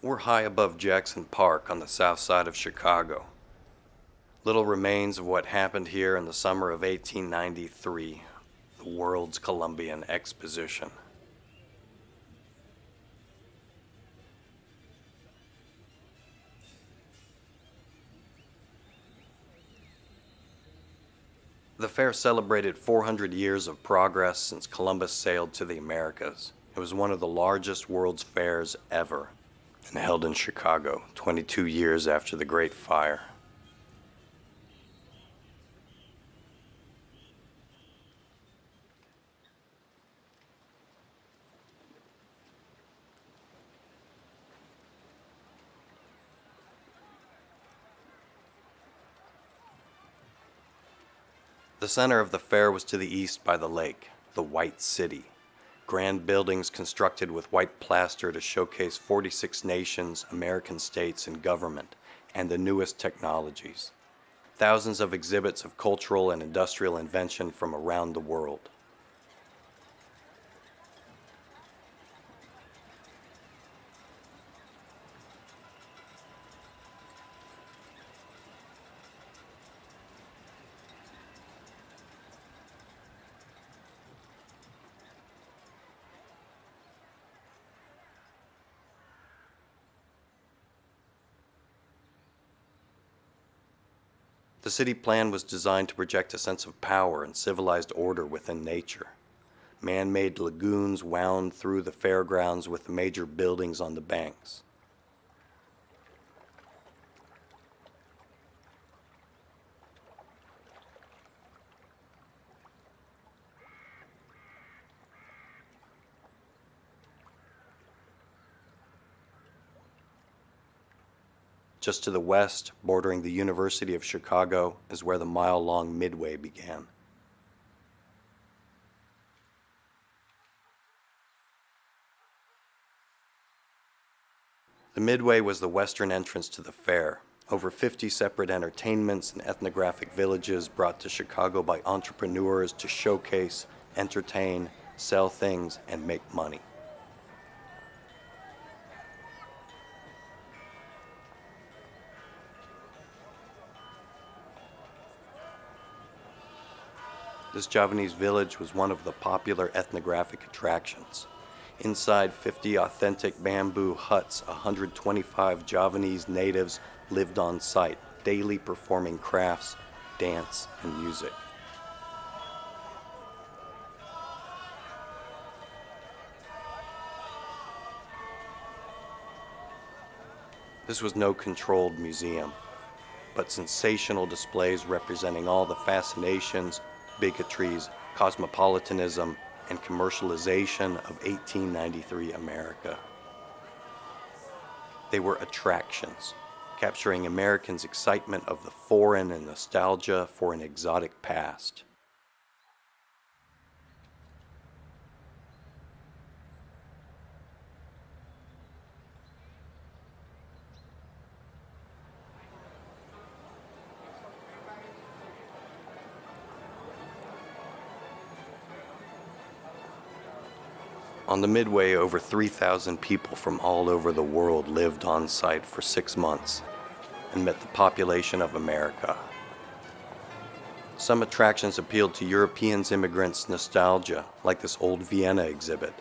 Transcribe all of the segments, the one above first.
We're high above Jackson Park on the south side of Chicago. Little remains of what happened here in the summer of 1893, the world's Columbian Exposition. The fair celebrated 400 years of progress since Columbus sailed to the Americas. It was one of the largest World's Fairs ever, and held in Chicago 22 years after the Great Fire. The center of the fair was to the east by the lake, the White City. Grand buildings constructed with white plaster to showcase 46 nations, American states, and government, and the newest technologies. Thousands of exhibits of cultural and industrial invention from around the world. The city plan was designed to project a sense of power and civilized order within nature. Man-made lagoons wound through the fairgrounds with the major buildings on the banks. Just to the west, bordering the University of Chicago, is where the mile-long Midway began. The Midway was the western entrance to the fair. Over 50 separate entertainments and ethnographic villages brought to Chicago by entrepreneurs to showcase, entertain, sell things, and make money. This Javanese village was one of the popular ethnographic attractions. Inside 50 authentic bamboo huts, 125 Javanese natives lived on site, daily performing crafts, dance, and music. This was no controlled museum, but sensational displays representing all the fascinations, bigotries, cosmopolitanism, and commercialization of 1893 America. They were attractions, capturing Americans' excitement of the foreign and nostalgia for an exotic past. On the Midway, over 3,000 people from all over the world lived on site for 6 months and met the population of America. Some attractions appealed to Europeans' immigrants' nostalgia, like this old Vienna exhibit.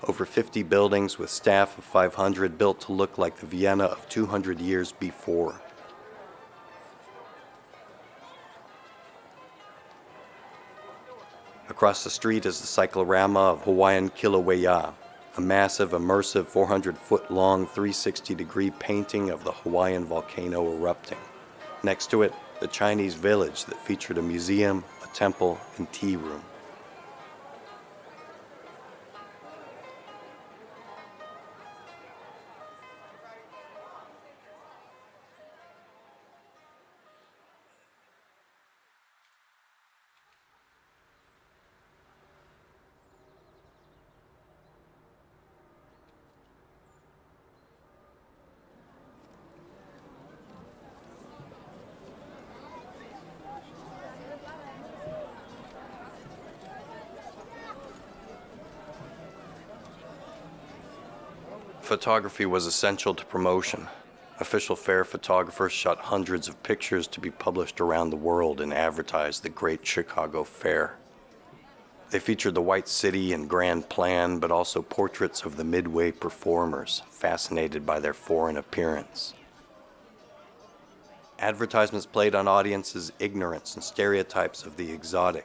Over 50 buildings with staff of 500 built to look like the Vienna of 200 years before. Across the street is the cyclorama of Hawaiian Kilauea, a massive, immersive 400-foot-long 360-degree painting of the Hawaiian volcano erupting. Next to it, the Chinese village that featured a museum, a temple, and tea room. Photography was essential to promotion. Official fair photographers shot hundreds of pictures to be published around the world and advertised the Great Chicago Fair. They featured the White City and Grand Plan, but also portraits of the Midway performers, fascinated by their foreign appearance. Advertisements played on audiences' ignorance and stereotypes of the exotic.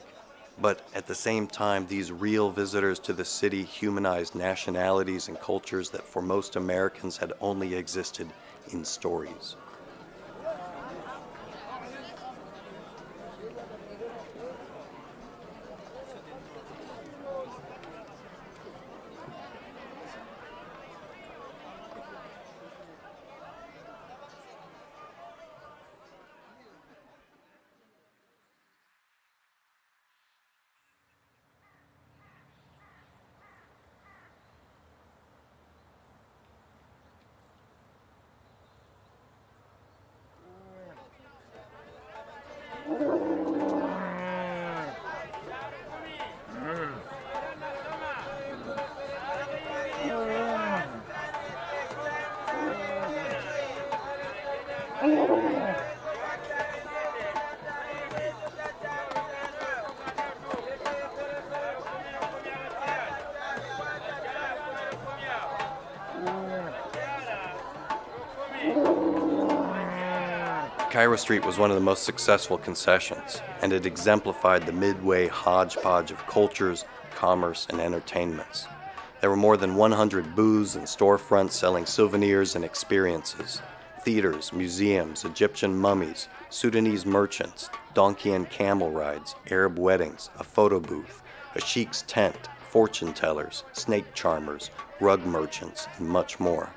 But at the same time, these real visitors to the city humanized nationalities and cultures that for most Americans had only existed in stories. Cairo Street was one of the most successful concessions, and it exemplified the Midway hodgepodge of cultures, commerce, and entertainments. There were more than 100 booths and storefronts selling souvenirs and experiences. Theaters, museums, Egyptian mummies, Sudanese merchants, donkey and camel rides, Arab weddings, a photo booth, a sheik's tent, fortune tellers, snake charmers, rug merchants, and much more.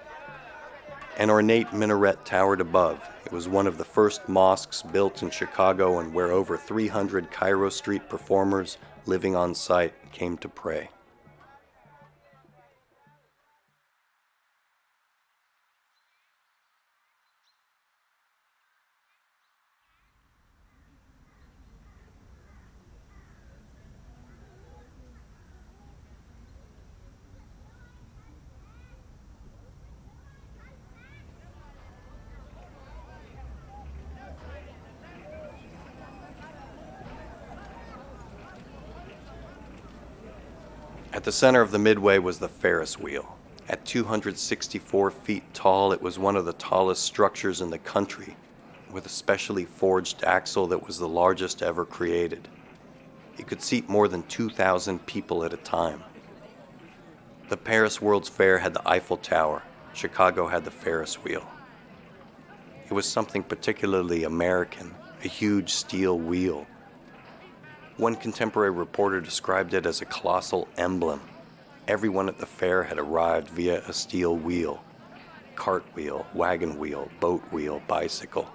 An ornate minaret towered above. It was one of the first mosques built in Chicago and where over 300 Cairo Street performers living on site came to pray. At the center of the Midway was the Ferris wheel. At 264 feet tall, it was one of the tallest structures in the country, with a specially forged axle that was the largest ever created. It could seat more than 2,000 people at a time. The Paris World's Fair had the Eiffel Tower. Chicago had the Ferris wheel. It was something particularly American, a huge steel wheel. One contemporary reporter described it as a colossal emblem. Everyone at the fair had arrived via a steel wheel. Cartwheel, wagon wheel, boat wheel, bicycle.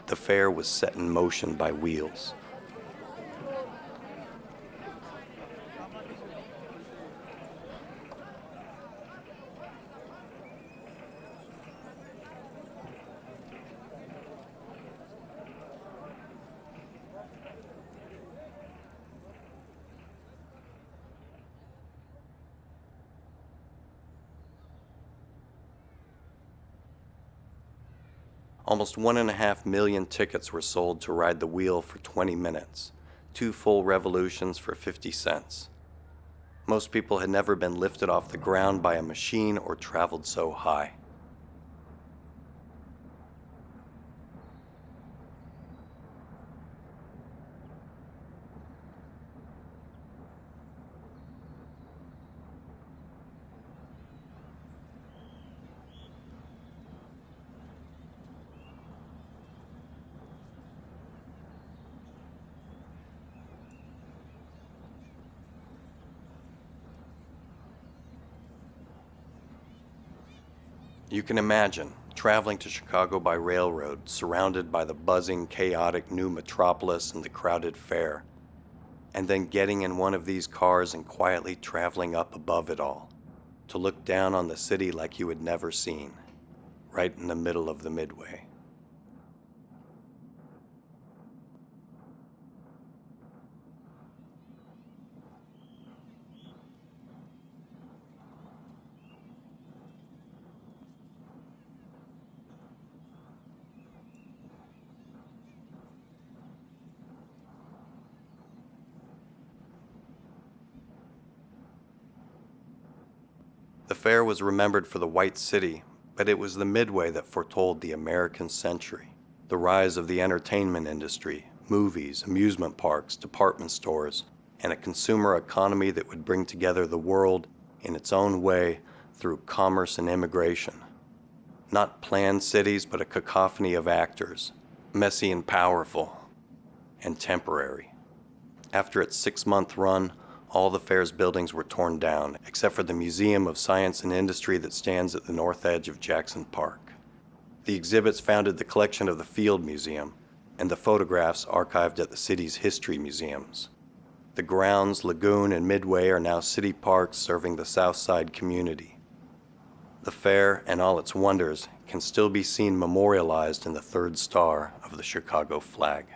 The fair was set in motion by wheels. Almost 1.5 million tickets were sold to ride the wheel for 20 minutes, 2 full revolutions for 50 cents. Most people had never been lifted off the ground by a machine or traveled so high. You can imagine traveling to Chicago by railroad, surrounded by the buzzing, chaotic new metropolis and the crowded fair, and then getting in one of these cars and quietly traveling up above it all, to look down on the city like you had never seen, right in the middle of the Midway. fair was remembered for the White City, but it was the Midway that foretold the American century, the rise of the entertainment industry, movies, amusement parks, department stores, and a consumer economy that would bring together the world in its own way through commerce and immigration. Not planned cities, but a cacophony of actors, messy and powerful, and temporary. After its 6-month run, all the fair's buildings were torn down, except for the Museum of Science and Industry that stands at the north edge of Jackson Park. The exhibits founded the collection of the Field Museum, and the photographs archived at the city's history museums. The grounds, lagoon, and midway are now city parks serving the South Side community. The fair and all its wonders can still be seen memorialized in the third star of the Chicago flag.